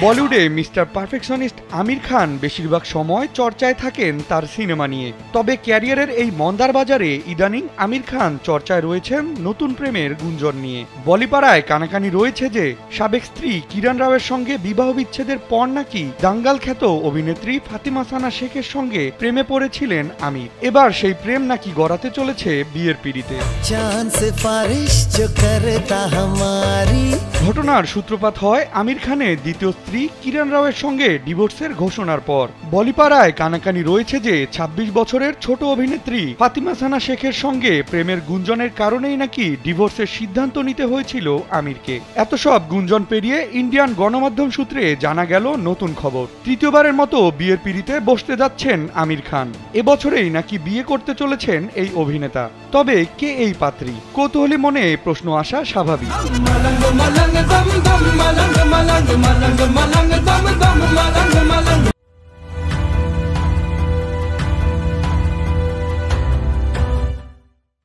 বলিউডে mister perfectionist Aamir Khan বেশিরভাগ সময় চর্চায় থাকেন তার সিনেমা নিয়ে। তবে ক্যারিয়ারের এই মন্দার বাজারে ইদানিং আমির খান চর্চায় রয়েছেন নতুন প্রেমের গুঞ্জন নিয়ে। বলিপাড়ায় কানাকানি রয়েছে যে সাবেক স্ত্রী কিরণ রাওয়ের সঙ্গে বিবাহ বিচ্ছেদের পর নাকি দাঙ্গাল খ্যাত অভিনেত্রী ফাতিমা সানা শেখের সঙ্গে প্রেমে পড়েছিলেন আমির। এবার সেই প্রেম নাকি গড়াতে চলেছে বিয়ের পিঁড়িতে। ঘটনার সূত্রপাত হয় আমির খানের দ্বিতীয় স্ত্রী কিরণ রাওয়ের সঙ্গে ডিভোর্সের ঘোষণার পর। বলিপাড়ায় কানাকানি রয়েছে যে ২৬ বছরের ছোট অভিনেত্রী ফাতিমা সানা শেখের সঙ্গে প্রেমের গুঞ্জনের কারণেই নাকি ডিভোর্সের সিদ্ধান্ত নিতে হয়েছিল আমিরকে। এত সব গুঞ্জন পেরিয়ে ইন্ডিয়ান গণমাধ্যম সূত্রে জানা গেল নতুন খবর। তৃতীয়বারের মতো বিয়ের পিঁড়িতে বসতে যাচ্ছেন আমির খান। এবছরেই নাকি বিয়ে করতে চলেছেন এই অভিনেতা। তবে কে এই পাত্রী? কৌতূহলী মনে প্রশ্ন আসা স্বাভাবিক।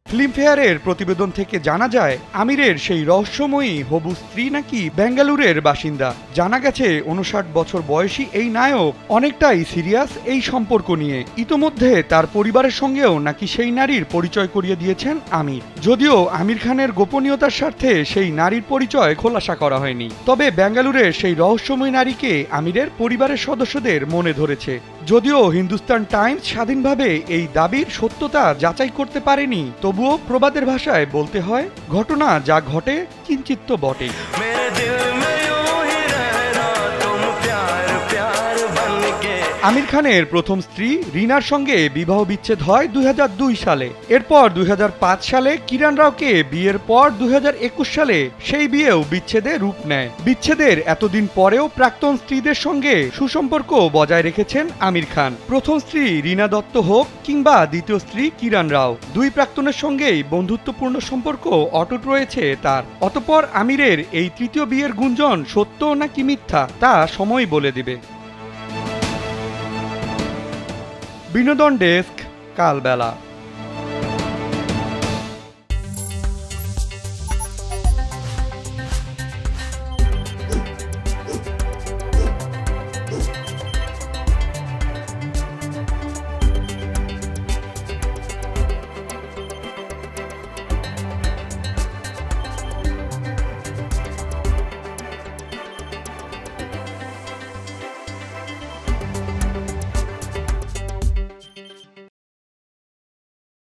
ফিল্মফেয়ারের প্রতিবেদন থেকে জানা যায় আমিরের সেই রহস্যময়ী হবু স্ত্রী নাকি বেঙ্গালুরের বাসিন্দা। জানা গেছে ৫৯ বছর বয়সী এই নায়ক অনেকটাই সিরিয়াস এই সম্পর্ক নিয়ে। ইতোমধ্যে তার পরিবারের সঙ্গেও নাকি সেই নারীর পরিচয় করিয়ে দিয়েছেন আমির। যদিও আমির খানের গোপনীয়তার স্বার্থে সেই নারীর পরিচয় খোলাসা করা হয়নি। তবে বেঙ্গালুরের সেই রহস্যময়ী নারীকে আমিরের পরিবারের সদস্যদের মনে ধরেছে। যদিও হিন্দুস্তান টাইমস স্বাধীনভাবে এই দাবির সত্যতা যাচাই করতে পারেনি, তবুও প্রবাদের ভাষায় বলতে হয়, ঘটনা যা ঘটে কিঞ্চিৎ তো বটে। আমির খানের প্রথম স্ত্রী রিনার সঙ্গে বিবাহ বিচ্ছেদ হয় ২০০২ সালে। এরপর ২০০৫ সালে কিরণ রাওকে বিয়ের পর ২০২১ সালে সেই বিয়েও বিচ্ছেদে রূপ নেয়। বিচ্ছেদের এতদিন পরেও প্রাক্তন স্ত্রীদের সঙ্গে সুসম্পর্ক বজায় রেখেছেন আমির খান। প্রথম স্ত্রী রিনা দত্ত হোক কিংবা দ্বিতীয় স্ত্রী কিরণ রাও, দুই প্রাক্তনের সঙ্গেই বন্ধুত্বপূর্ণ সম্পর্ক অটুট রয়েছে তার। অতঃপর আমিরের এই তৃতীয় বিয়ের গুঞ্জন সত্য নাকি মিথ্যা তা সময় বলে দিবে। বিনোদন ডেস্ক, কালবেলা।